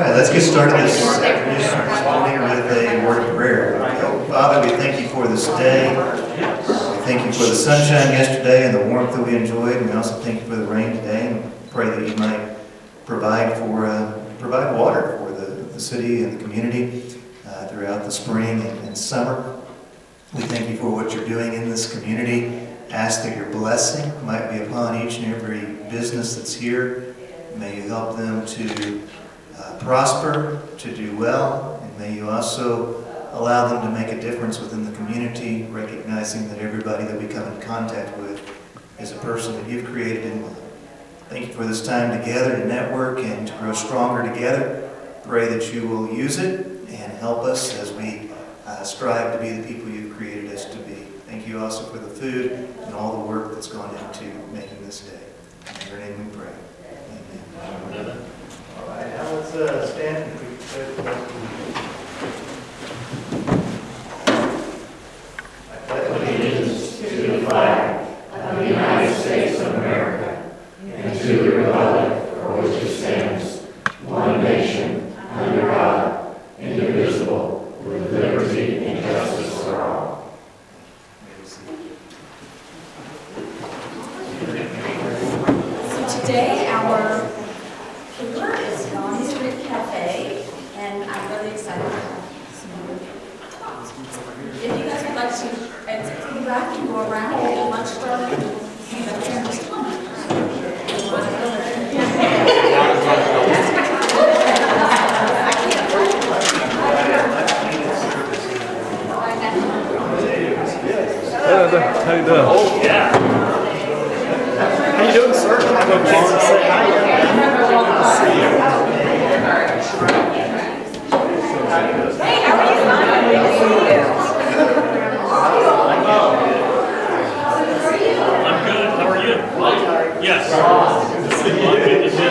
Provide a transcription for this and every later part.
right, let's get started this morning with a word of prayer. Father, we thank you for this day. We thank you for the sunshine yesterday and the warmth that we enjoyed. And we also thank you for the rain today, and pray that you might provide water for the city and the community throughout the spring and summer. We thank you for what you're doing in this community. Ask that your blessing might be upon each and every business that's here. May you help them to prosper, to do well, and may you also allow them to make a difference within the community, recognizing that everybody that we come in contact with is a person that you've created in love. Thank you for this time together to network and to grow stronger together. Pray that you will use it and help us as we strive to be the people you've created us to be. Thank you also for the food and all the work that's gone into making this day. In your name we pray. Amen. All right, now let's stand and we pray the Lord. I pledge allegiance to the flag of the United States of America and to the republic for which it stands, one nation, under God, indivisible, with liberty and justice for all. So today our paper is Don's Grit Cafe, and I'm really excited to have some. If you guys would like to exit to the back and go around and get lunch started, How you doing? Oh, yeah. How you doing, sir? I'm going to say hi. Hey, how are you? Good to see you. I'm good. How are you? Yes. Good to see you. Good to see you.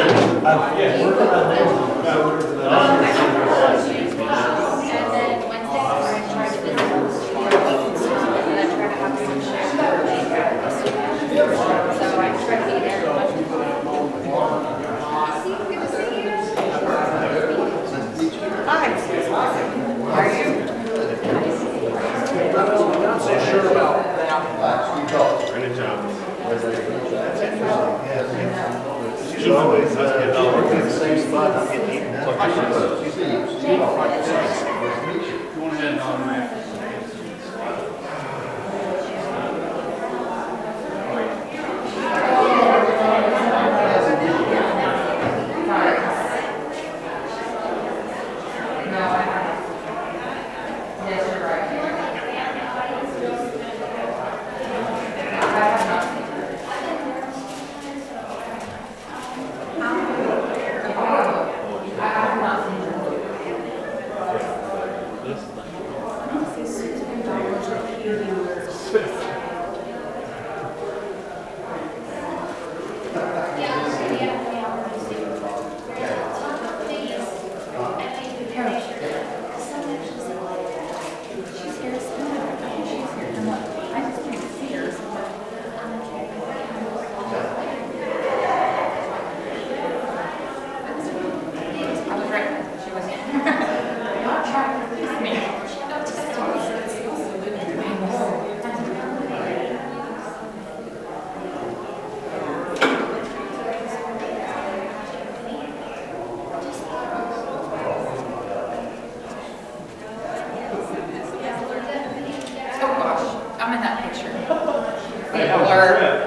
And then Wednesday, I tried to visit and I try to have some shared so I try to be there as much as possible. Good to see you. Hi. How are you? I'm not so sure about that. Great job. She's always working in the same spot, not getting eaten out. Go ahead and on that.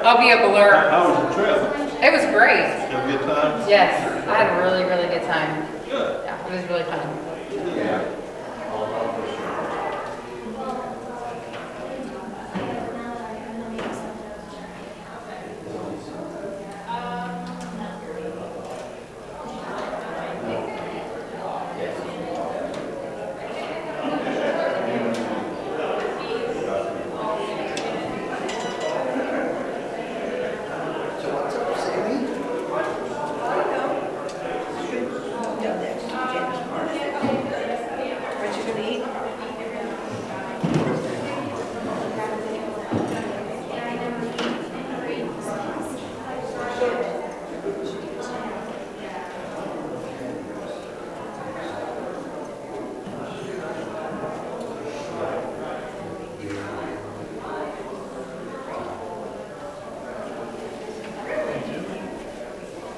I'll be a blur. How was your trip? It was great. You have a good time? Yes, I had a really, really good time. Good. Yeah, it was really fun. Yeah.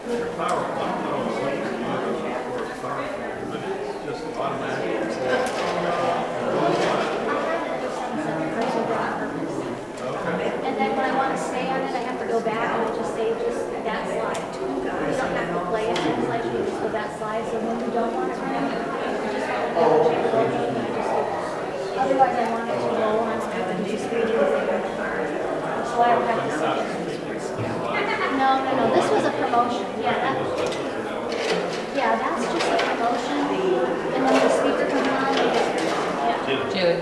And then when I want to stay on it, I have to go back and I just say just that slide. You don't have to play it, it's like you just go that slide, so when you don't want it running, you just have to go and I just do that. Otherwise, I want it to roll on, so I have to do speed. So I don't have to see it. No, this was a promotion, yeah, that's just a promotion, and then the speaker comes on, yeah. Jude.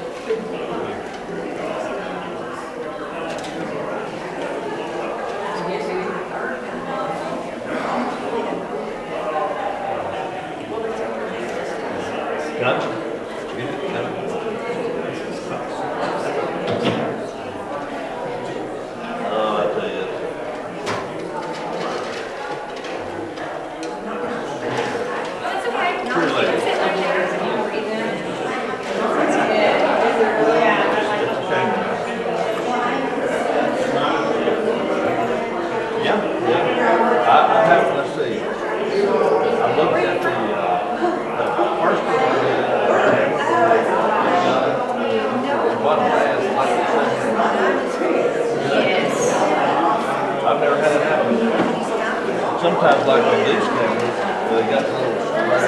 Sometimes, like on these cameras, they got the little square,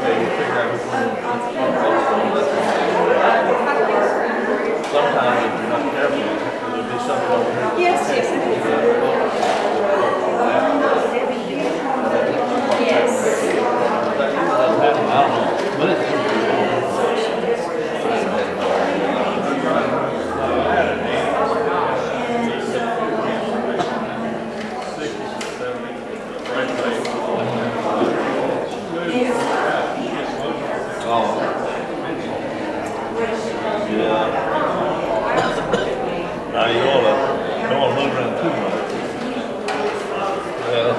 and you figure out which one sometimes, if you're not careful, there'll be something over here. Yes. That doesn't happen, I don't know, but it's. Now you don't want to move around too much. Yeah.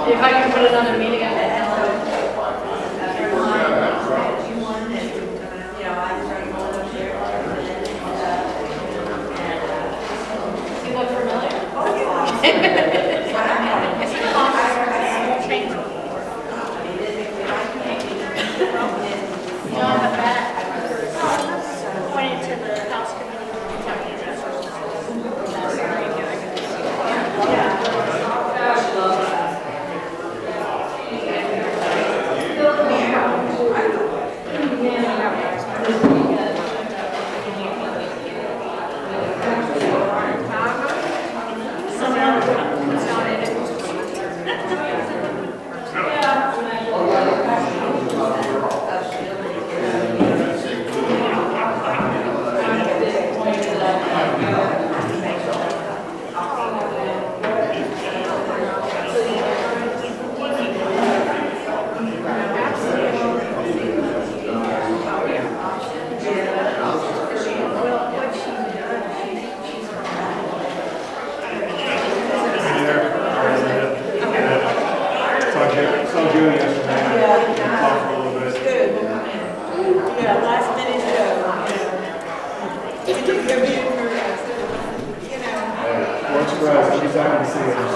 If I can put it on a meeting, I'm at You look familiar? Pointed to the house committee. Saw Julie yesterday. Talked for a little bit. Good. Yeah, last minute show. Give me her, you know. We're surprised. She's happy to see us.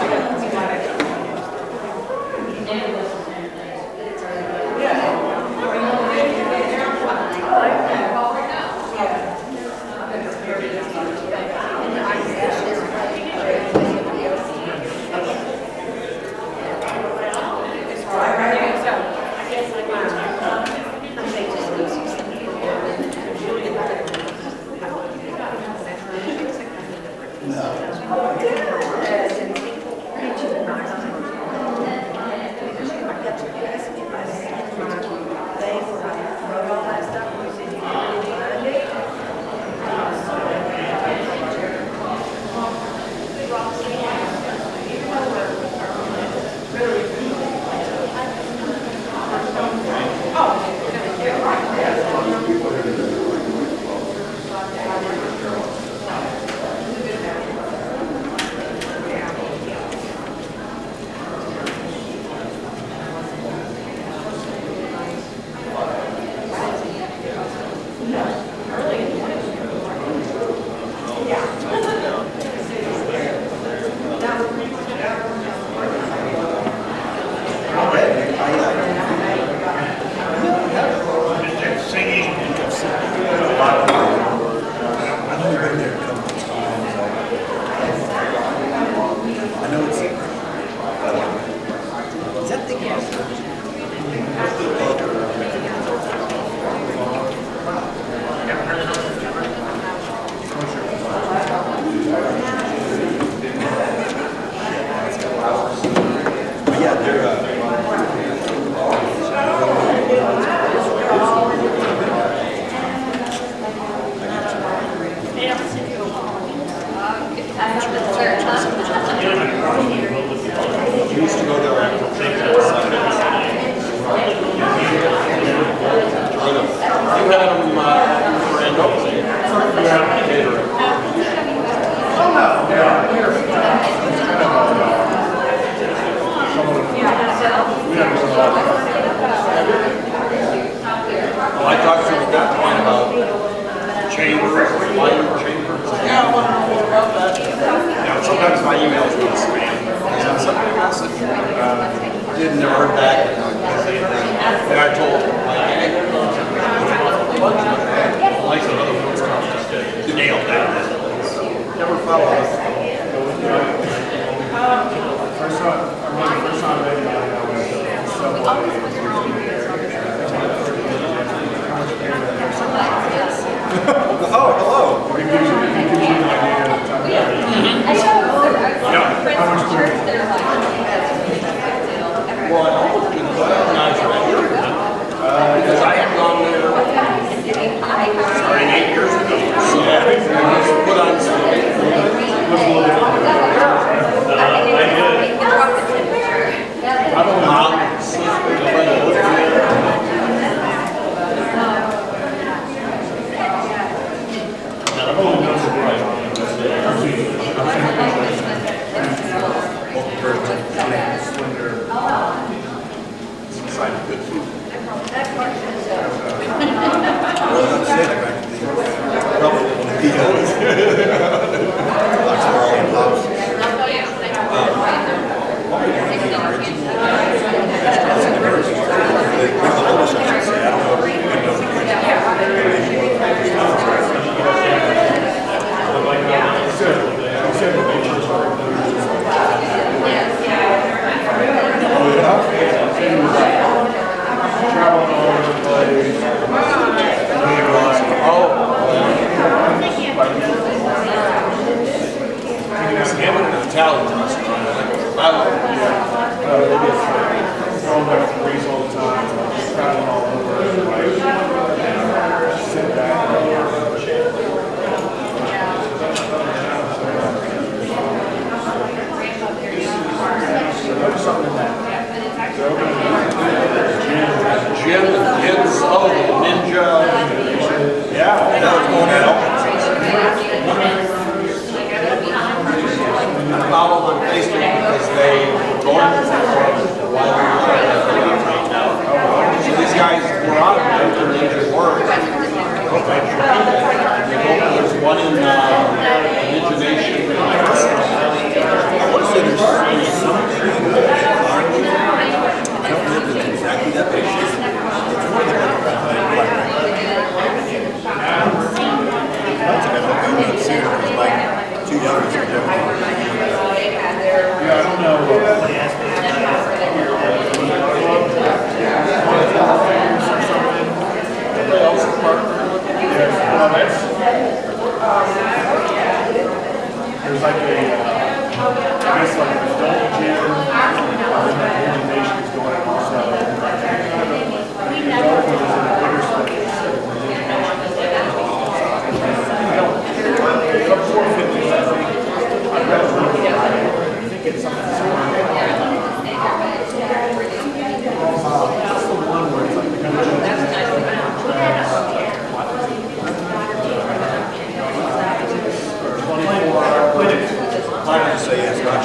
Well, I talked to the guy about chambers, lighting chambers. Yeah, I want to know more about that. Yeah, sometimes my emails go to spam. Somebody message, didn't never heard back. Then I told him, like, hey, like some other folks just nailed that. Never followed up. First time, I remember the first time I went to Subway. Oh, hello. It gives you an idea of the time. I know, friends from church that are like, Well, I almost didn't recognize that here. Because I had gone there starting 8 years ago. So I just put on some I don't know. Good food. Italian restaurant. I love Going back to Greece all the time, traveling all over, like, sit back There's something in that. Jim and kids, oh, the ninja. Yeah, that was going out. I follow them on Facebook because they were going for a while. So these guys were out of there, their ninja work. There's one in Ninja Nation. I want to say there's something. I don't know if it's exactly that big. Yeah, I don't know. There's like a, I guess like an adult gym, and then the organization is going on also. The adult one is in a bigger space. Up 450, I think. I've got to look at it. I think it's something similar. That's the one where it's like the kind I just say yes, not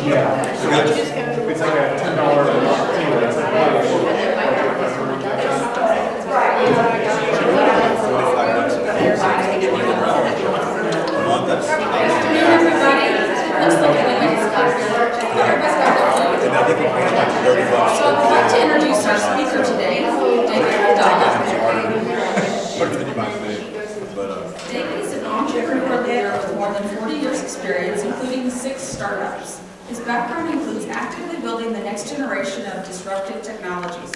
yeah. So it's like a $10 anyway, it's So I'd like to introduce our speaker today, David Mandla. David is an entrepreneur leader with more than 40 years' experience, including 6 startups. His background includes actively building the next generation of disruptive technologies.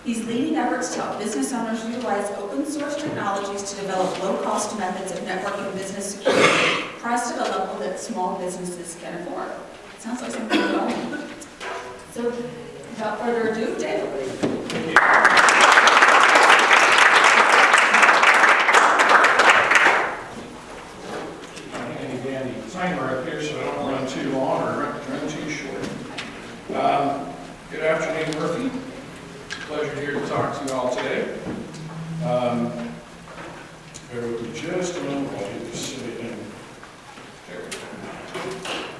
He's leading efforts to help business owners utilize open source technologies to develop low-cost methods of networking business security, priced at a level that small businesses can afford. Sounds like something we're going. So, without further ado, David. handy dandy timer up here so I don't run too long or Good afternoon, Murphy. Pleasure here to talk to you all today. Bear with me just a moment while I get this sit in. There we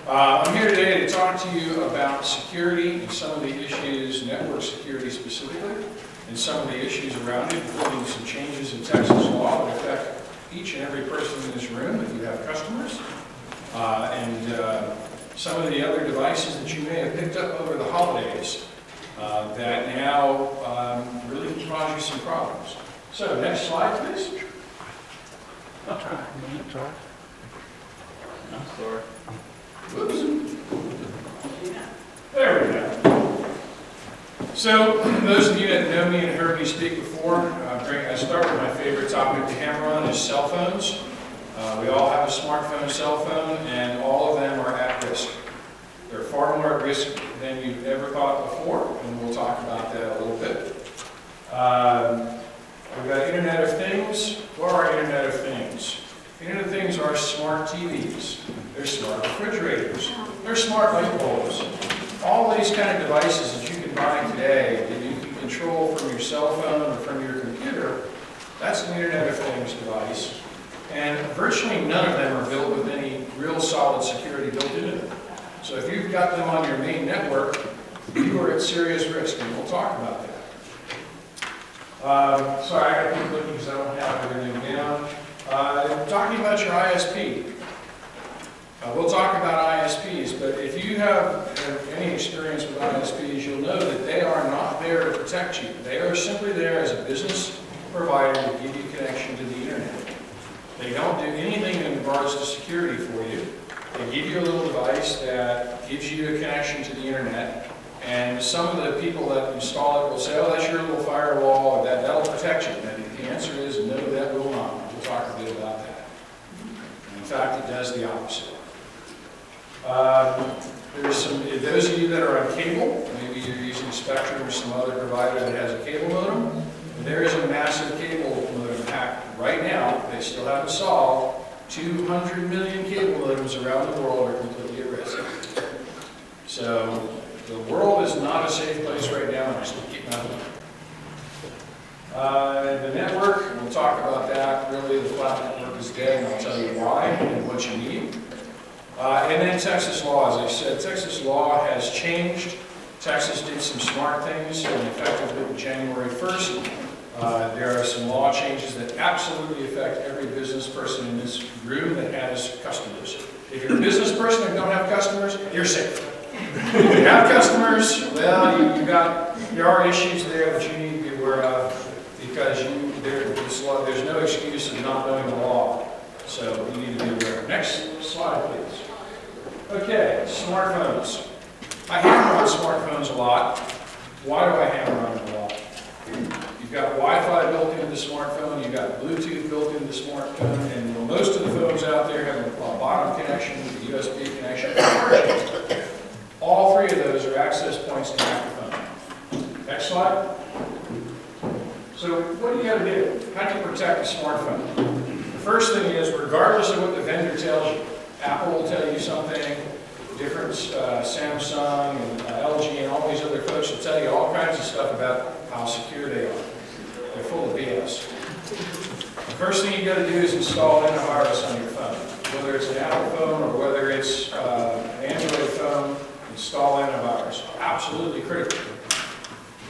go. I'm here today to talk to you about security and some of the issues, network security specifically, and some of the issues around it, including some changes in Texas law that affect each and every person in this room if you have customers, and some of the other devices that you may have picked up over the holidays that now really can cause you some problems. So, next slide, please. I'm sorry. Whoops. There we go. So, those of you that know me and heard me speak before, I start with my favorite topic to hammer on is cell phones. We all have a smartphone, cell phone, and all of them are at risk. They're far more at risk than you've ever thought before, and we'll talk about that a little bit. We've got Internet of Things. What are Internet of Things? Internet of Things are smart TVs. They're smart refrigerators. They're smart light bulbs. All these kind of devices that you can buy today that you can control from your cell phone or from your computer, that's an Internet of Things device. And virtually none of them are built with any real solid security built into them. So if you've got them on your main network, you are at serious risk, and we'll talk about that. Sorry, I got to keep looking because I don't have everything down. Talking about your ISP. We'll talk about ISPs, but if you have any experience with ISPs, you'll know that they are not there to protect you. They are simply there as a business provider to give you connection to the internet. They don't do anything in regards to security for you. They give you a little device that gives you a connection to the internet, and some of the people that install it will say, oh, that's your little firewall, or that'll protect you. And the answer is no, that will not. We'll talk a bit about that. In fact, it does the opposite. Those of you that are on cable, maybe you're using Spectrum or some other provider that has a cable modem, there is a massive cable modem hack right now. They still haven't solved. 200 million cable modems around the world are completely at risk. So the world is not a safe place right now, and just keep nothing. The network, we'll talk about that. Really, the flat network is dead, and I'll tell you why and what you need. And then Texas law, as I said, Texas law has changed. Texas did some smart things, and effective with January 1st. There are some law changes that absolutely affect every business person in this room that has customers. If you're a business person and don't have customers, you're safe. If you have customers, well, there are issues there that you need to be aware of because there's no excuse of not knowing the law. So you need to be aware. Next slide, please. Okay, smartphones. I hammer on smartphones a lot. Why do I hammer on them a lot? You've got Wi-Fi built into the smartphone, you've got Bluetooth built into the smartphone, and most of the phones out there have a bottom connection, a USB connection, and all three of those are access points to hack the phone. Next slide. So what do you got to do? How do you protect a smartphone? The first thing is, regardless of what the vendor tells you, Apple will tell you something, different Samsung and LG and all these other folks will tell you all kinds of stuff about how secure they are. They're full of BS. The first thing you got to do is install antivirus on your phone. Whether it's an Apple phone or whether it's an Android phone, install antivirus. Absolutely critical.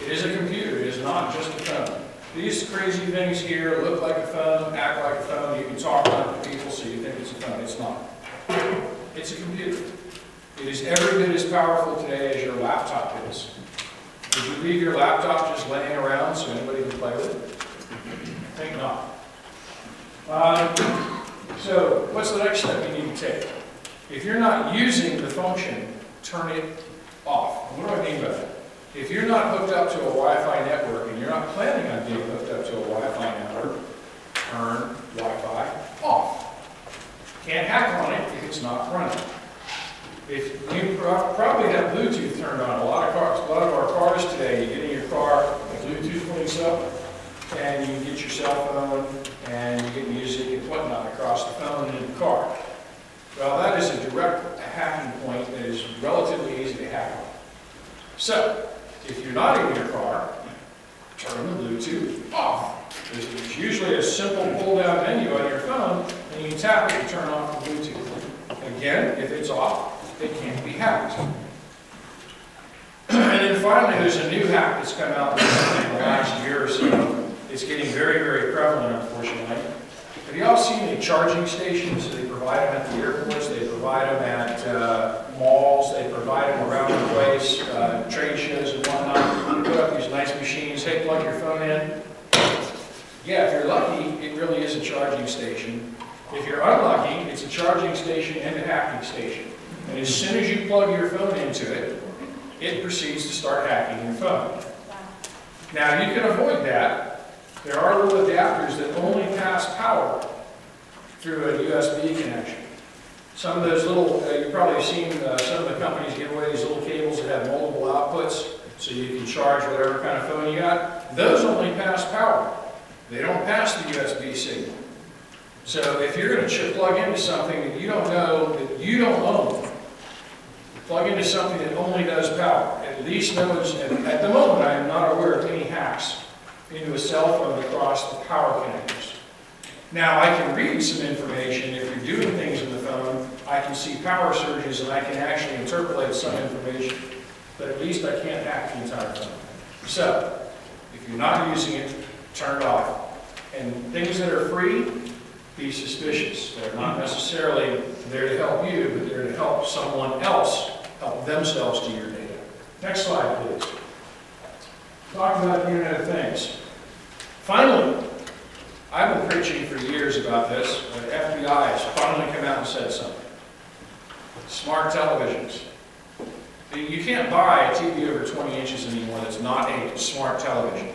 It is a computer. It is not just a phone. These crazy things here look like a phone, act like a phone. You can talk on to people so you think it's a phone. It's not. It's a computer. It is every bit as powerful today as your laptop is. Would you leave your laptop just laying around so anybody can play with it? I think not. So what's the next step you need to take? If you're not using the function, turn it off. What do I mean by that? If you're not hooked up to a Wi-Fi network and you're not planning on being hooked up to a Wi-Fi network, turn Wi-Fi off. Can't hack on it if it's not running. If you probably have Bluetooth turned on, a lot of our cars today, you get in your car, the Bluetooth links up, and you get your cell phone, and you get music and whatnot across the phone and in the car. Well, that is a direct hacking point that is relatively easy to hack on. So, if you're not in your car, turn the Bluetooth off. There's usually a simple pull-down menu on your phone, and you can tap it to turn off the Bluetooth. Again, if it's off, it can't be hacked. And then finally, there's a new hack that's come out in the last year or so. It's getting very, very prevalent, unfortunately. Have you all seen the charging stations? They provide them at the airports, they provide them at malls, they provide them around the place, trade shows and whatnot. You put up these nice machines, hey, plug your phone in. Yeah, if you're lucky, it really is a charging station. If you're unlucky, it's a charging station and a hacking station. And as soon as you plug your phone into it, it proceeds to start hacking your phone. Now, you can avoid that. There are little adapters that only pass power through a USB connection. Some of those little, you've probably seen some of the companies give away these little cables that have multiple outputs so you can charge whatever kind of phone you got. Those only pass power. They don't pass the USB signal. So if you're going to plug into something that you don't know, that you don't own, plug into something that only does power. At least knows, at the moment I am not aware of any hacks into a cell phone across the power connectors. Now I can read some information. If you're doing things with the phone, I can see power surges and I can actually interpolate some information. But at least I can't hack the entire phone. So, if you're not using it, turn it off. And things that are free, be suspicious. They're not necessarily there to help you, but they're to help someone else help themselves to your data. Next slide, please. Talk about the Internet of Things. Finally, I've been preaching for years about this, but FBI has finally come out and said something. Smart televisions. You can't buy a TV over 20 inches anymore that's not a smart television.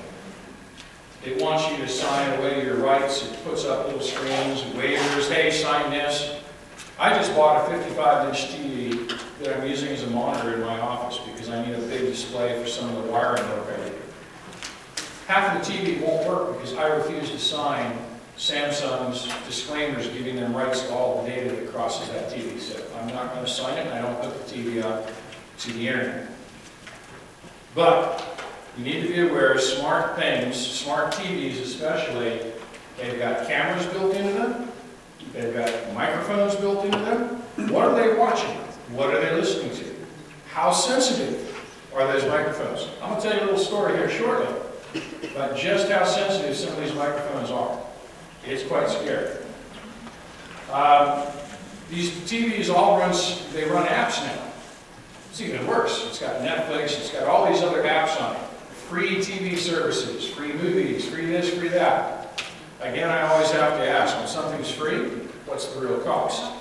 It wants you to sign away your rights. It puts up little screens, waivers, hey, sign this. I just bought a 55-inch TV that I'm using as a monitor in my office because I need a big display for some of the wiring work I do. Half of the TV won't work because I refuse to sign Samsung's disclaimers giving them rights to all the data that crosses that TV. So I'm not going to sign it, and I don't hook the TV up to the internet. But you need to be aware of smart things, smart TVs especially. They've got cameras built into them. They've got microphones built into them. What are they watching? What are they listening to? How sensitive are those microphones? I'm going to tell you a little story here shortly about just how sensitive some of these microphones are. It's quite scary. These TVs all run apps now. It's even worse. It's got Netflix, it's got all these other apps on it. Free TV services, free movies, free this, free that. Again, I always have to ask, when something's free, what's the real cost?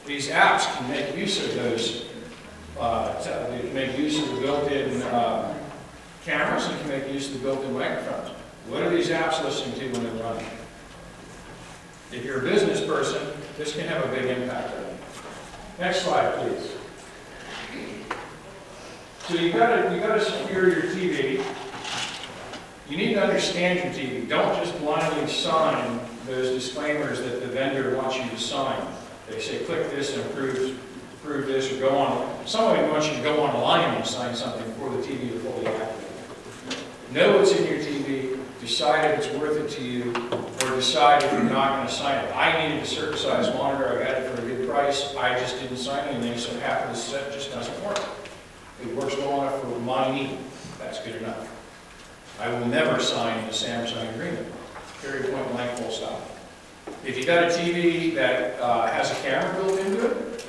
These apps can make use of those, they can make use of the built-in cameras and can make use of the built-in microphones. What are these apps listening to when they're running? If you're a business person, this can have a big impact on you. Next slide, please. So you gotta secure your TV. You need to understand your TV. Don't just blindly sign those disclaimers that the vendor wants you to sign. They say click this and approve this, or go on. Somebody wants you to go online and sign something for the TV to fully activate. Know what's in your TV, decide if it's worth it to you, or decide if you're not going to sign it. I needed a certain size monitor, I got it for a good price, I just didn't sign anything, so half of the set just doesn't work. It works well enough for my need, that's good enough. I will never sign the Samsung agreement. Period, point blank, full stop. If you got a TV that has a camera built into it,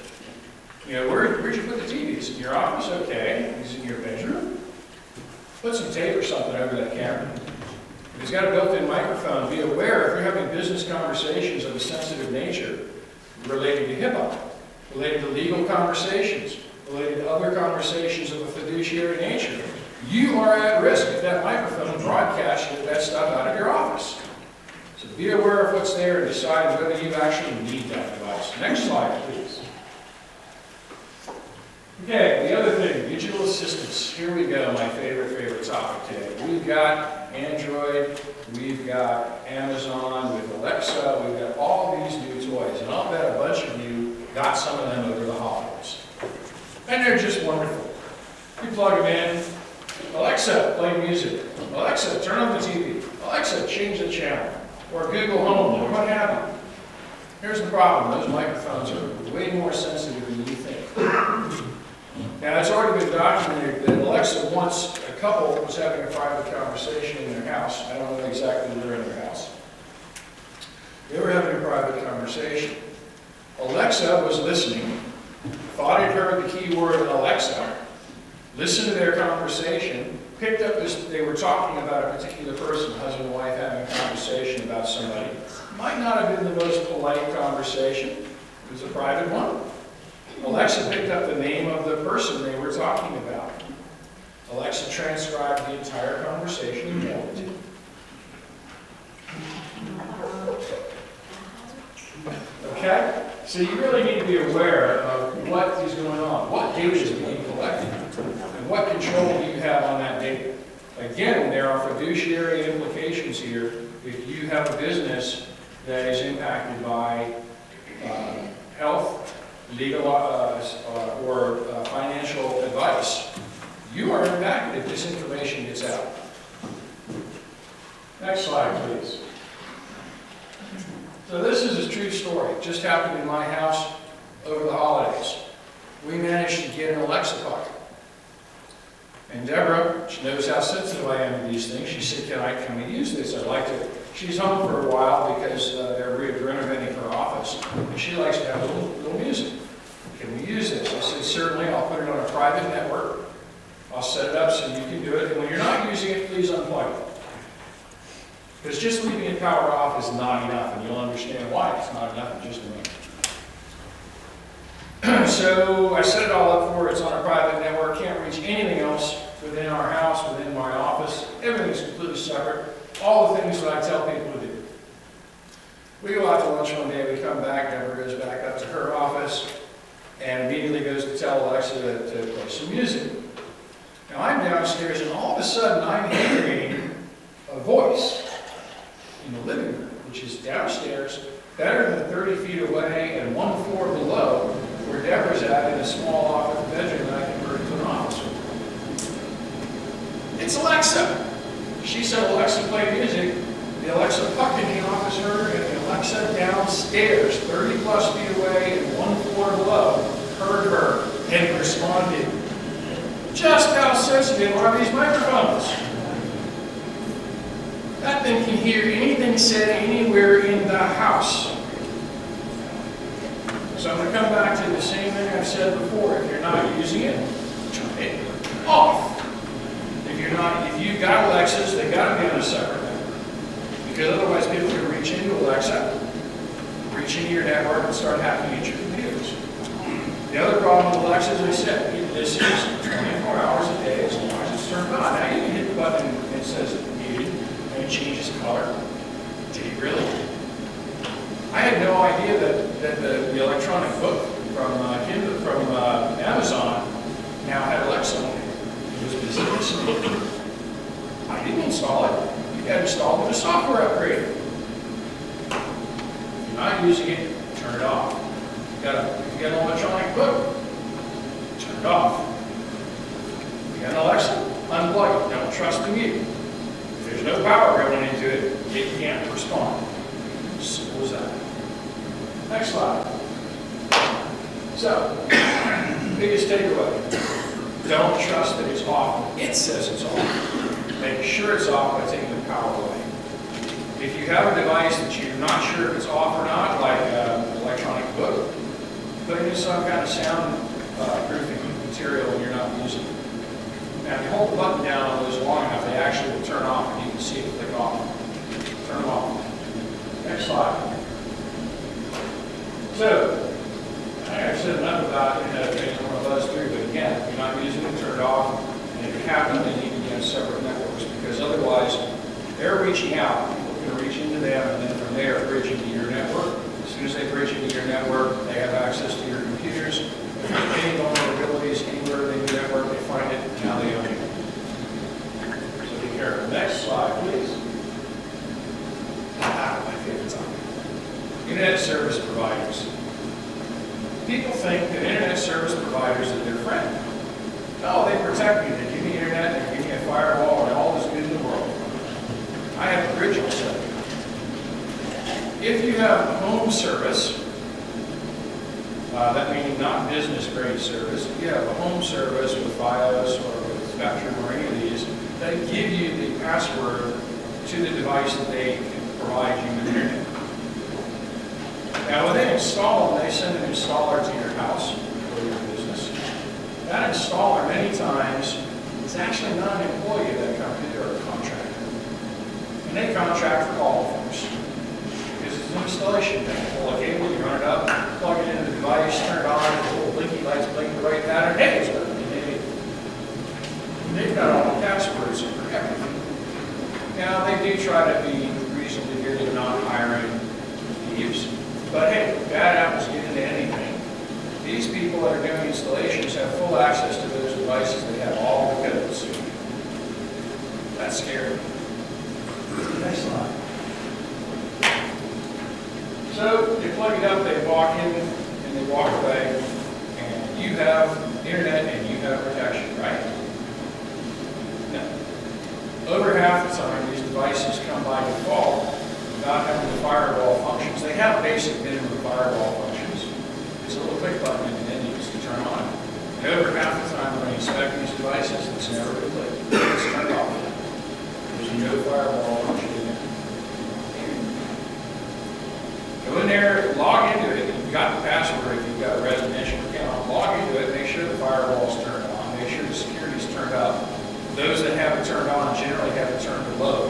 you know, where'd you put the TV? Is it in your office? Okay. Is it in your bedroom? Put some tape or something over that camera. If it's got a built-in microphone, be aware if you're having business conversations of a sensitive nature related to HIPAA, related to legal conversations, related to other conversations of a fiduciary nature, you are at risk if that microphone broadcasts that stuff out of your office. So be aware of what's there and decide whether you actually need that device. Next slide, please. Okay, the other thing, digital assistants. Here we go, my favorite topic today. We've got Android, we've got Amazon with Alexa, we've got all these new toys, and I'll bet a bunch of you got some of them over the holidays. And they're just wonderful. You plug them in. Alexa, play music. Alexa, turn on the TV. Alexa, change the channel. Or Google Home, or what have you. Here's the problem. Those microphones are way more sensitive than you think. Now, it's already been documented that Alexa once, a couple was having a private conversation in their house. I don't know exactly where in their house. They were having a private conversation. Alexa was listening, thought it heard the keyword Alexa, listened to their conversation, picked up this, they were talking about a particular person, husband and wife having a conversation about somebody. Might not have been the most polite conversation. It was a private one. Alexa picked up the name of the person they were talking about. Alexa transcribed the entire conversation and mailed it to them. Okay? So you really need to be aware of what is going on, what data is being collected, and what control do you have on that data. Again, there are fiduciary implications here if you have a business that is impacted by health, legal, or financial advice. You are impacted if this information gets out. Next slide, please. So this is a true story. It just happened in my house over the holidays. We managed to get an Alexa puck. And Deborah, she knows how sensitive I am to these things. She said, can we use this? I'd like to. She's home for a while because they're renovating her office. And she likes to have a little music. Can we use this? I said, certainly. I'll put it on a private network. I'll set it up so you can do it. And when you're not using it, please unplug it. Because just leaving it powered off is not enough, and you'll understand why it's not enough in just a minute. So I set it all up for her. It's on a private network. Can't reach anything else within our house, within my office. Everything's completely separate. All the things that I tell people to do. We go out to lunch one day. We come back. Deborah goes back up to her office and immediately goes to tell Alexa to play some music. Now I'm downstairs, and all of a sudden I'm hearing a voice in the living room, which is downstairs, better than 30 feet away and 1 floor below where Deborah's at in a small office bedroom that I converted to an office room. It's Alexa. She said, Alexa, play music. The Alexa puck in the office heard her, and the Alexa downstairs, 30 plus feet away and 1 floor below, heard her and responded. Just how sensitive are these microphones? That thing can hear anything said anywhere in the house. So I'm going to come back to the same thing I've said before. If you're not using it, turn it off. If you've got Alexas, they've got to be on a separate network. Because otherwise people can reach into Alexa, reach into your network, and start hacking into your computers. The other problem with Alexa, as I said, this is 24 hours a day as long as it's turned on. Now you can hit the button and it says muted, and it changes color. Did it really? I had no idea that the electronic book from Amazon now had Alexa on it. It was busy listening. I didn't install it. You got to install it with a software upgrade. If you're not using it, turn it off. You got an electronic book, turn it off. You got an Alexa, unplug it. Don't trust the mute. If there's no power going into it, it can't respond. Simple as that. Next slide. So, biggest takeaway. Don't trust that it's off. It says it's off. Make sure it's off by taking the power away. If you have a device that you're not sure if it's off or not, like an electronic book, put it in some kind of sound proofing material when you're not using it. Now, if you hold the button down on those long enough, they actually will turn off, and you can see it click off. Turn them off. Next slide. So, I've said enough about Internet of Things. I want to buzz through, but again, if you're not using it, turn it off. And if you happen, they need to be on separate networks, because otherwise, they're reaching out. People can reach into them, and then from there, bridge into your network. As soon as they bridge into your network, they have access to your computers. If there's any vulnerabilities anywhere in your network, they find it, and now they own it. So be careful. Next slide, please. My favorite topic. Internet service providers. People think that internet service providers are their friend. No, they protect me, they give me internet, they give me a firewall, and all is good in the world. I have a bridge also. If you have home service, that meaning not business grade service, if you have a home service with Fios or with Spectrum or any of these, they give you the password to the device that they can provide you with internet. Now when they install them, they send an installer to your house or your business. That installer many times is actually not an employee of that company, they're a contractor. And they contract for all firms. Because it's an installation thing. Pull a cable, you run it up, plug it into the device, turn it on, the little blinky lights blink the right pattern, hey, it's working. They've got all the passwords for everything. Now, they do try to be reasonably good at not hiring thieves. But hey, bad apples get into anything. These people that are doing installations have full access to those devices. They have all the codes. That's scary. Next slide. So they plug it up, they walk in, and they walk away, and you have internet and you have protection, right? No. Over half the time, these devices come by default without having the firewall functions. They have basic minimum firewall functions. It's a little click button and then you just turn on. And over half the time when I inspect these devices, it's never been clicked. It's turned off. There's no firewall function in there. Go in there, log into it. You've got the password if you've got a residential account. Log into it, make sure the firewall's turned on, make sure the security's turned up. Those that have it turned on generally have it turned to low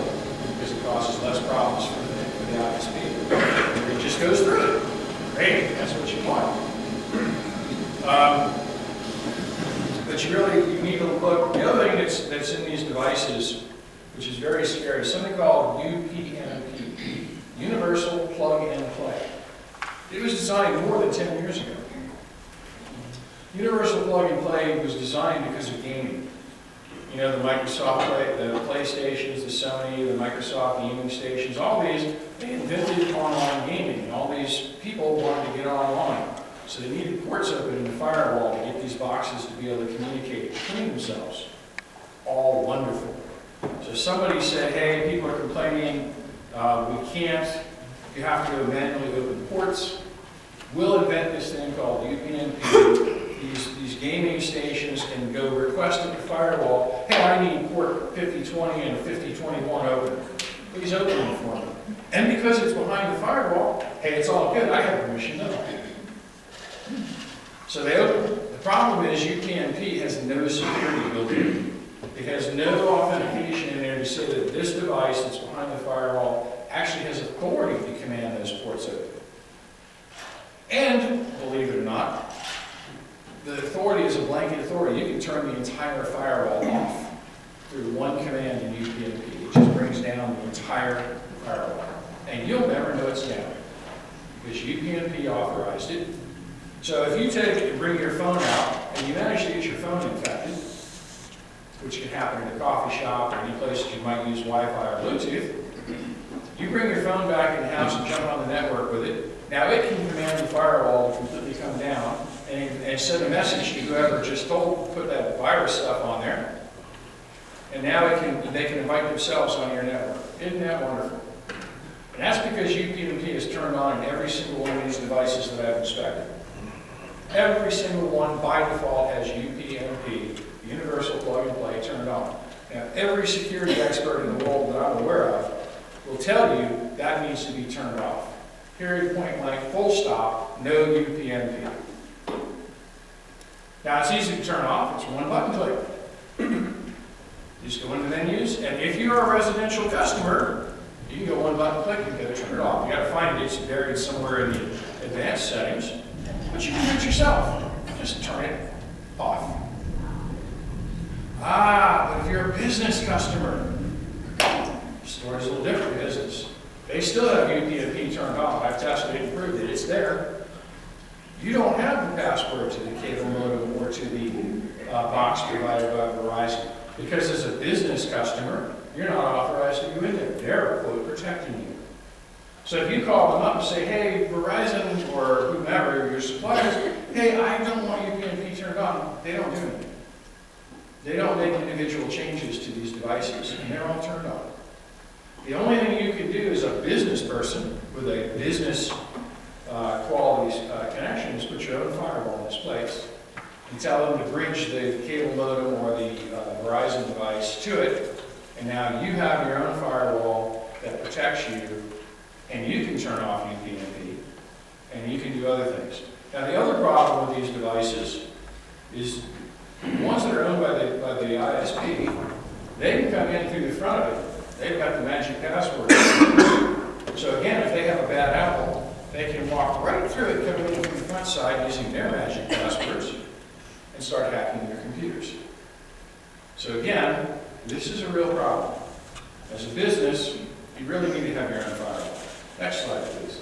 because it causes less problems for the ISP. It just goes through it. Great, that's what you want. But you need to look. The other thing that's in these devices, which is very scary, is something called UPnP, Universal Plug and Play. It was designed more than 10 years ago. Universal Plug and Play was designed because of gaming. You know, the Microsoft the PlayStations, the Sony, the Microsoft gaming stations, all these, they invented online gaming. And all these people wanted to get online. So they needed ports open in the firewall to get these boxes to be able to communicate between themselves. All wonderful. So somebody said, hey, people are complaining, we can't, you have to manually open ports. We'll invent this thing called UPnP. These gaming stations can go request at the firewall, hey, I need port 5020 and 5021 open. Please open them for me. And because it's behind the firewall, hey, it's all good, I have permission to open. So they open. The problem is UPnP has no security built in. It has no authentication in there to say that this device that's behind the firewall actually has authority to command those ports open. And, believe it or not, the authority is a blanket authority. You can turn the entire firewall off through one command in UPnP. It just brings down the entire firewall. And you'll never know it's down because UPnP authorized it. So if you take and bring your phone out and you manage to get your phone infected, which can happen in a coffee shop or any place that you might use Wi-Fi or Bluetooth, you bring your phone back in the house and jump on the network with it. Now it can command the firewall to completely come down and send a message to whoever just put that virus stuff on there. And now they can invite themselves on your network. Isn't that wonderful? And that's because UPnP is turned on in every single one of these devices that I've inspected. Every single one by default has UPnP, Universal Plug and Play, turned on. Now, every security expert in the world that I'm aware of will tell you that needs to be turned off. Period, point blank, full stop, no UPnP. Now, it's easy to turn off. It's one button click. You just go into menus, and if you are a residential customer, you can go one button click and go turn it off. You got to find it. It's buried somewhere in the advanced settings, but you can do it yourself. Just turn it off. But if you're a business customer, the story's a little different business. They still have UPnP turned off. I've tested it and proved it. It's there. You don't have the password to the cable modem or to the box provided by Verizon. Because as a business customer, you're not authorized to go in there. They're, quote, protecting you. So if you call them up and say, hey, Verizon or whomever, your suppliers, hey, I don't want UPnP turned on, they don't do anything. They don't make individual changes to these devices, and they're all turned on. The only thing you can do as a business person with a business quality connection is put your own firewall in this place. You tell them to bridge the cable modem or the Verizon device to it, and now you have your own firewall that protects you, and you can turn off UPnP, and you can do other things. Now, the other problem with these devices is the ones that are owned by the ISP, they can come in through the front of it. They've got the magic password. So again, if they have a bad apple, they can walk right through it, coming in from the front side using their magic passwords, and start hacking their computers. So again, this is a real problem. As a business, you really need to have your own firewall. Next slide, please.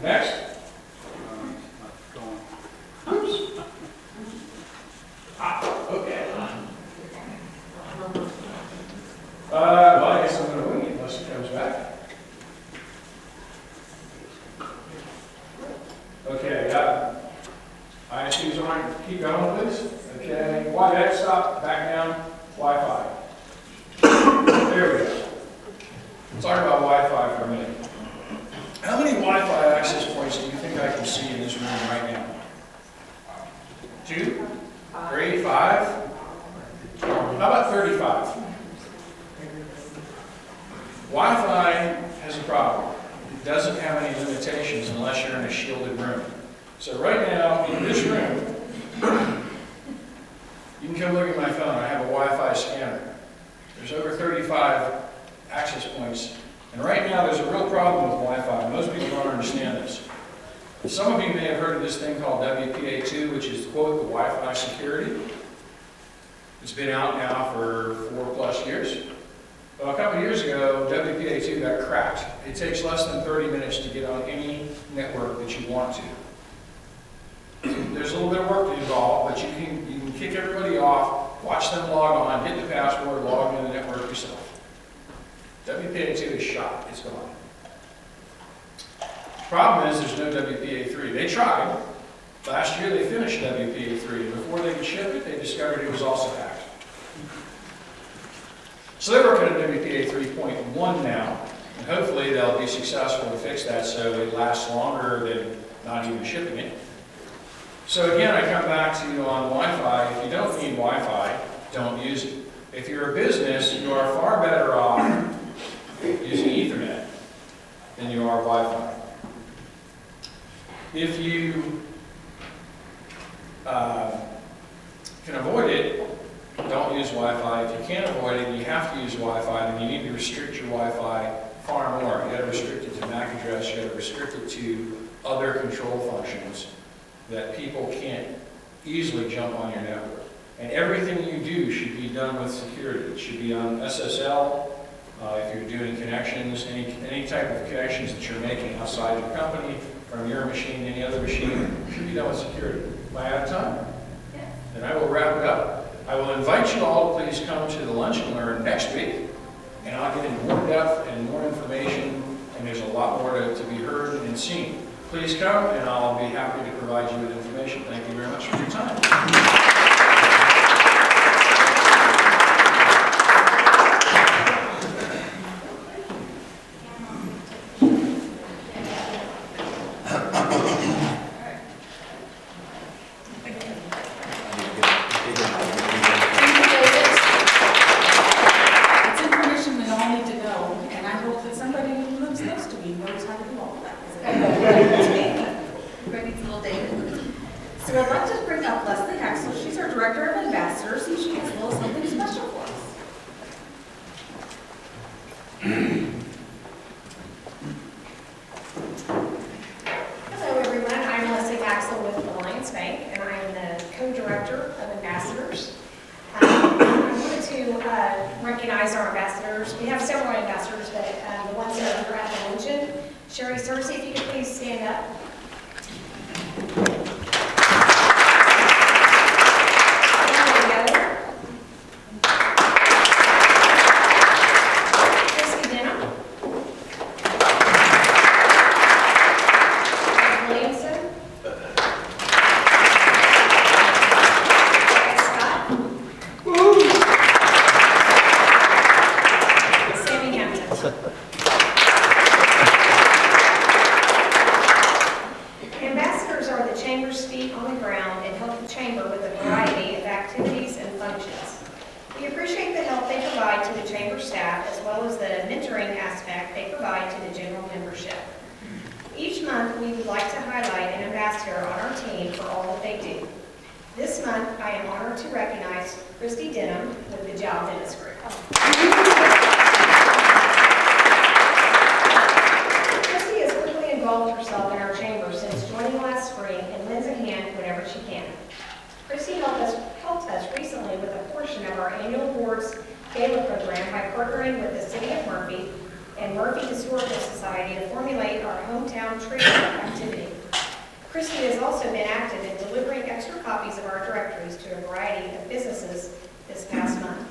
Next. Oops. Okay. Well, I guess I'm going to wing it unless it comes back. Okay, ISP's on. Keep going, please. Okay, Wi-Fi, stop, back down, Wi-Fi. There we go. Let's talk about Wi-Fi for a minute. How many Wi-Fi access points do you think I can see in this room right now? 2? 3? 5? How about 35? Wi-Fi has a problem. It doesn't have any limitations unless you're in a shielded room. So right now, in this room, you can come look at my phone. I have a Wi-Fi scanner. There's over 35 access points. And right now, there's a real problem with Wi-Fi. Most people don't understand this. Some of you may have heard of this thing called WPA2, which is, quote, the Wi-Fi security. It's been out now for 4+ years. Well, a couple of years ago, WPA2 got cracked. It takes less than 30 minutes to get on any network that you want to. There's a little bit of work involved, but you can kick everybody off, watch them log on, get the password, log into the network yourself. WPA2 is shot. It's gone. Problem is there's no WPA3. They tried. Last year they finished WPA3. Before they could ship it, they discovered it was also hacked. So they're working on WPA 3.1 now, and hopefully they'll be successful to fix that so it lasts longer than not even shipping it. So again, I come back to you on Wi-Fi. If you don't need Wi-Fi, don't use it. If you're a business, you are far better off using Ethernet than you are Wi-Fi. If you can avoid it, don't use Wi-Fi. If you can't avoid it, you have to use Wi-Fi, then you need to restrict your Wi-Fi far more. You got to restrict it to MAC address. You got to restrict it to other control functions that people can't easily jump on your network. And everything you do should be done with security. It should be on SSL. If you're doing connections, any type of connections that you're making outside your company, from your machine to any other machine, should be done with security. Am I out of time? Yes. Then I will wrap it up. I will invite you all to please come to the Luncheon Learn next week, and I'll get into more depth and more information, and there's a lot more to be heard and seen. Please come, and I'll be happy to provide you with information. Thank you very much for your time. It's information we all need to know, and I hope that somebody who lives next to me knows how to do all of that. Everybody needs a little David. So I'd like to bring up Leslie Hexel. She's our Director of Ambassadors, and she has a little something special for us. Hello, everyone. I'm Leslie Axel with Alliance Bank, and I'm the co-director of ambassadors. I wanted to recognize our ambassadors. We have several ambassadors, but the ones that are at the luncheon. Sherry Cersei, if you could please stand up. chamber with a variety of activities and functions. We appreciate the help they provide to the chamber staff as well as the mentoring aspect they provide to the general membership. Each month, we would like to highlight an ambassador on our team for all that they do. This month, I am honored to recognize Christy Denham with the Jow Dentist Group. Christy has quickly involved herself in our chamber since joining last spring and lends a hand whenever she can. Christy helped us recently with a portion of our annual board's gala program by partnering with the City of Murphy and Murphy Historical Society to formulate our hometown tree activity. Christy has also been active in delivering extra copies of our directories to a variety of businesses this past month.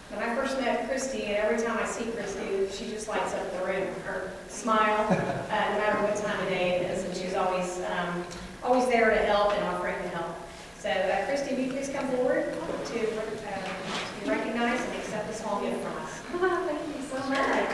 When I first met Christy, and every time I see Christy, she just lights up the room. Her smile, no matter what time of day it is, and she's always there to help and offering to help. So, Christy, will you please come forward to be recognized and accept this small gift from us? Thank you so much.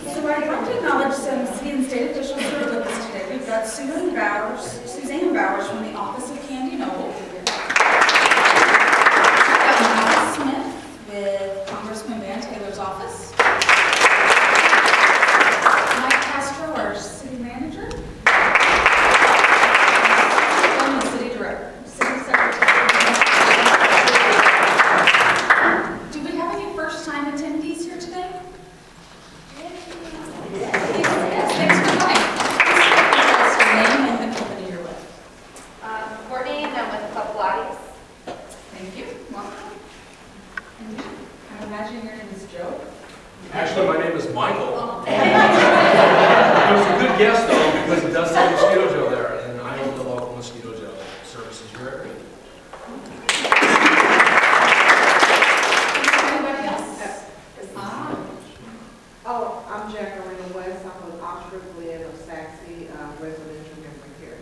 So I'd like to acknowledge some city and state officials who are with us today. We've got Suzanne Bowers from the Office of Candy Noble. We've got Miles Smith with Congressman Van Taylor's office. Mike Castro, our city manager. And the city director, city secretary. Do we have any first-time attendees here today? Yes, thanks for coming. Please state your name and the company you're with. Courtney, and I'm with Club Pilates. Thank you. Welcome. And I imagine your name is Joe. Actually, my name is Michael. It was a good guess though, because it does say Mosquito Joe there, and I own the local Mosquito Joe services here at Reed. Anybody else? Oh, I'm Jacqueline West. I'm with Oxford Glen of Saxe, residential memory care.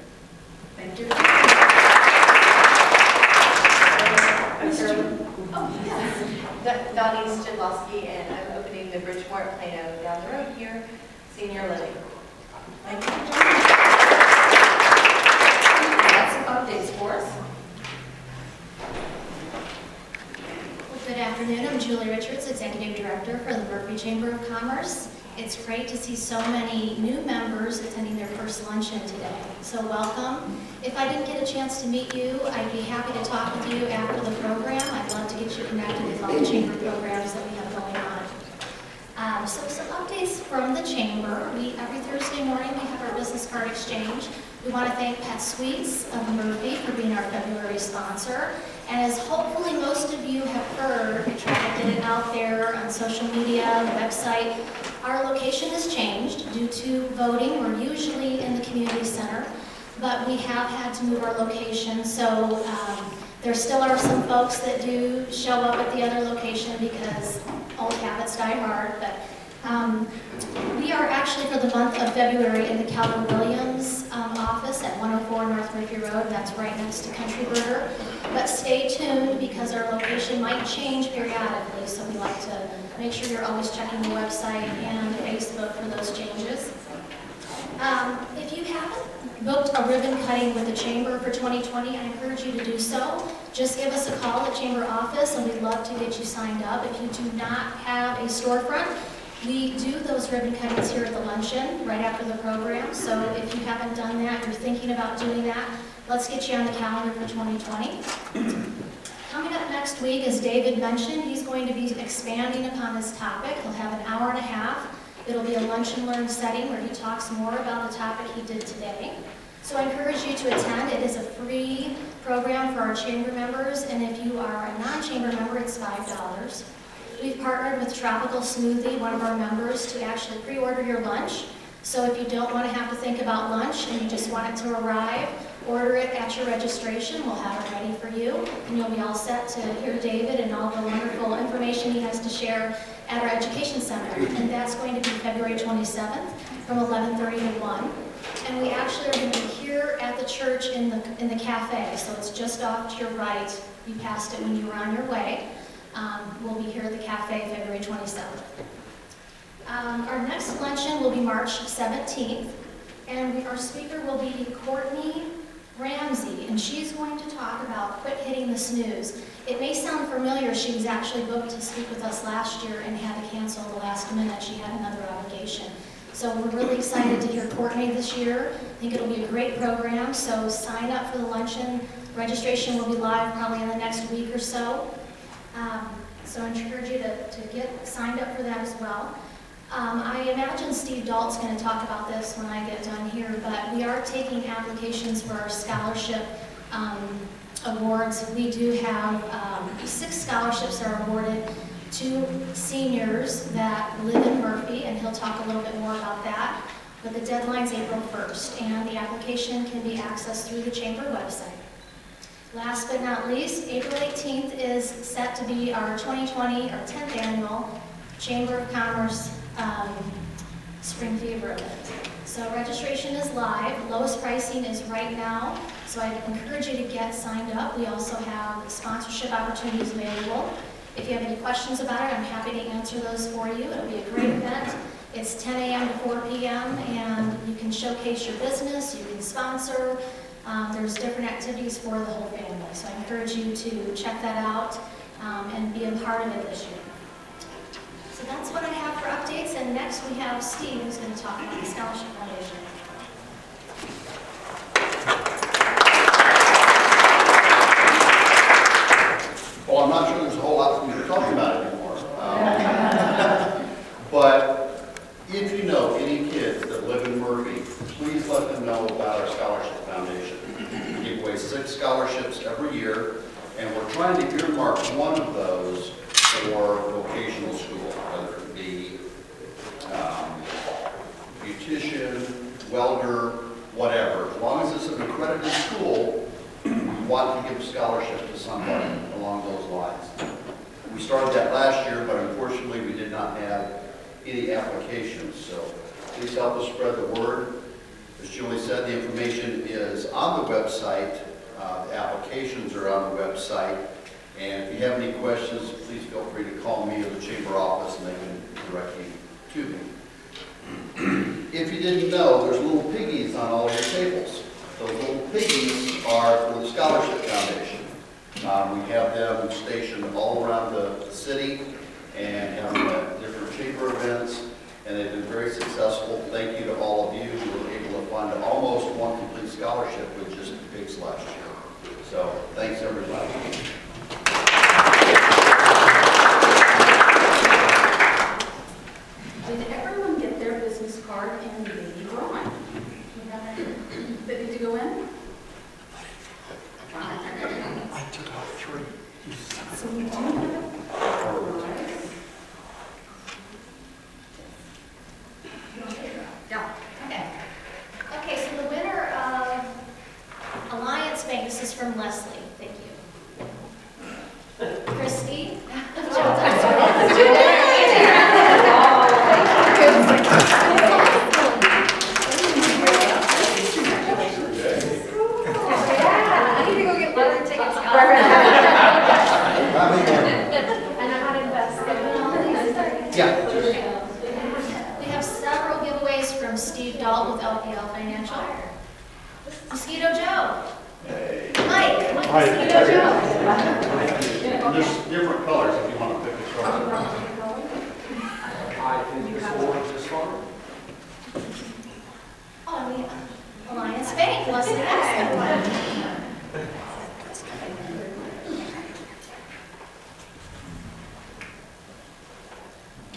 Thank you. Oh, yes. Donnie Stidlowski, and I'm opening the Bridgemore at Plano down the road here, senior living. Thank you. Got some updates for us. Well, good afternoon. I'm Julie Richards, Executive Director for the Murphy Chamber of Commerce. It's great to see so many new members attending their first luncheon today. So welcome. If I didn't get a chance to meet you, I'd be happy to talk with you after the program. I'd love to get you connected with all the chamber programs that we have going on. So some updates from the chamber. Every Thursday morning we have our business card exchange. We want to thank Pet Sweets of Murphy for being our February sponsor. And as hopefully most of you have heard, we try to get it out there on social media, the website. Our location has changed due to voting. We're usually in the community center, but we have had to move our location. So there still are some folks that do show up at the other location because old habits die hard. But we are actually for the month of February in the Keller Williams office at 104 North Murphy Road. That's right next to Country Burger. But stay tuned because our location might change periodically. So we like to make sure you're always checking the website and Facebook for those changes. If you haven't booked a ribbon cutting with the Chamber for 2020, I encourage you to do so. Just give us a call at Chamber office and we'd love to get you signed up. If you do not have a storefront, we do those ribbon cuttings here at the luncheon right after the program. So if you haven't done that, you're thinking about doing that, let's get you on the calendar for 2020. Coming up next week, as David mentioned, he's going to be expanding upon this topic. He'll have an hour and a half. It'll be a lunch and learn setting where he talks more about the topic he did today. So I encourage you to attend. It is a free program for our chamber members, and if you are a non-chamber member, it's $5. We've partnered with Tropical Smoothie, one of our members, to actually pre-order your lunch. So if you don't want to have to think about lunch and you just want it to arrive, order it at your registration. We'll have it ready for you, and you'll be all set to hear David and all the wonderful information he has to share at our Education Center. And that's going to be February 27th from 11:30 to 1. And we actually are going to be here at the church in the cafe, so it's just off to your right. You passed it when you were on your way. We'll be here at the cafe February 27th. Our next luncheon will be March 17th, and our speaker will be Courtney Ramsey, and she's going to talk about quit hitting the snooze. It may sound familiar. She was actually booked to speak with us last year and had to cancel the last minute. She had another obligation. So we're really excited to hear Courtney this year. I think it'll be a great program, so sign up for the luncheon. Registration will be live probably in the next week or so. So I encourage you to get signed up for that as well. I imagine Steve Dalt's going to talk about this when I get done here, but we are taking applications for our scholarship awards. We do have 6 scholarships that are awarded to seniors that live in Murphy, and he'll talk a little bit more about that. But the deadline's April 1st, and the application can be accessed through the Chamber website. Last but not least, April 18th is set to be our 2020, our 10th annual Chamber of Commerce Spring Fever event. So registration is live. Lowest pricing is right now, so I encourage you to get signed up. We also have sponsorship opportunities available. If you have any questions about it, I'm happy to answer those for you. It'll be a great event. It's 10 a.m. to 4 p.m., and you can showcase your business, you can sponsor. There's different activities for the whole family, so I encourage you to check that out and be a part of it this year. So that's what I have for updates, and next we have Steve, who's going to talk about the Scholarship Foundation. Well, I'm not sure there's a whole lot for me to talk about anymore. But if you know any kids that live in Murphy, please let them know about our Scholarship Foundation. We give away 6 scholarships every year, and we're trying to earmark one of those for vocational school, whether it be beautician, welder, whatever. As long as it's an accredited school, we want to give a scholarship to somebody along those lines. We started that last year, but unfortunately we did not have any applications, so please help us spread the word. As Julie said, the information is on the website. The applications are on the website. And if you have any questions, please feel free to call me or the Chamber office and they can direct you to me. If you didn't know, there's little piggies on all your tables. Those little piggies are for the Scholarship Foundation. We have them stationed all around the city and have them at different chamber events, and they've been very successful. Thank you to all of you who were able to fund almost 1 complete scholarship with just pigs last year. So thanks everybody. Did everyone get their business card and the baby drawing? That need to go in? I took out 3. So we do have it. Yeah. Okay, so the winner of Alliance Bank, this is from Leslie. Thank you. Christy? I need to go get lottery tickets. And I'm not invested. Yeah. We have several giveaways from Steve Dalt with LPL Financial. Mosquito Joe. Mike, Mosquito Joe. There's different colors if you want to pick a color. I think this one is fun. Oh, yeah. Alliance Bank, Leslie Axel.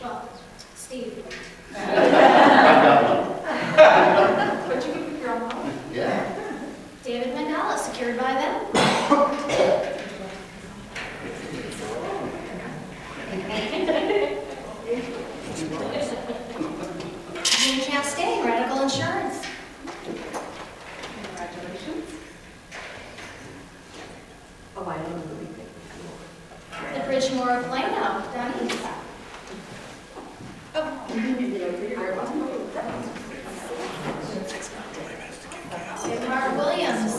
Well, Steve. I've got one. But you can pick your own color. Yeah. David Mandla, secured by them. Jean Chastain, Radical Insurance. Congratulations. The Bridgemore of Plano, Donnie. Mark Williams.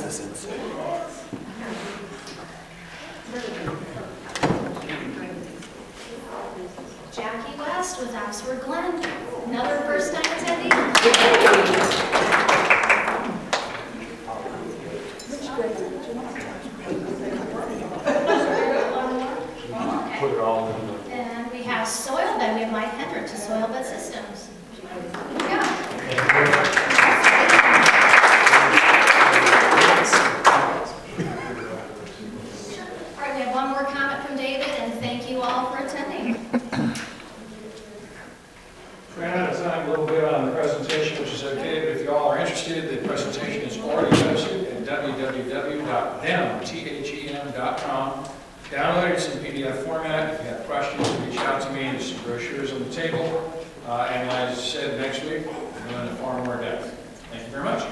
Jackie West with Oxford Glen, another first-time attendee. Put it all in the. And we have soil bed, we have Mike Hendrick to Soil Bed Systems. Yeah. All right, we have one more comment from David, and thank you all for attending. Ran out of time a little bit on the presentation, which is okay, but if you all are interested, the presentation is already posted at www.them.com. Download it in PDF format. If you have questions, reach out to me. There's some brochures on the table. And as I said, next week, we're going to far more depth. Thank you very much.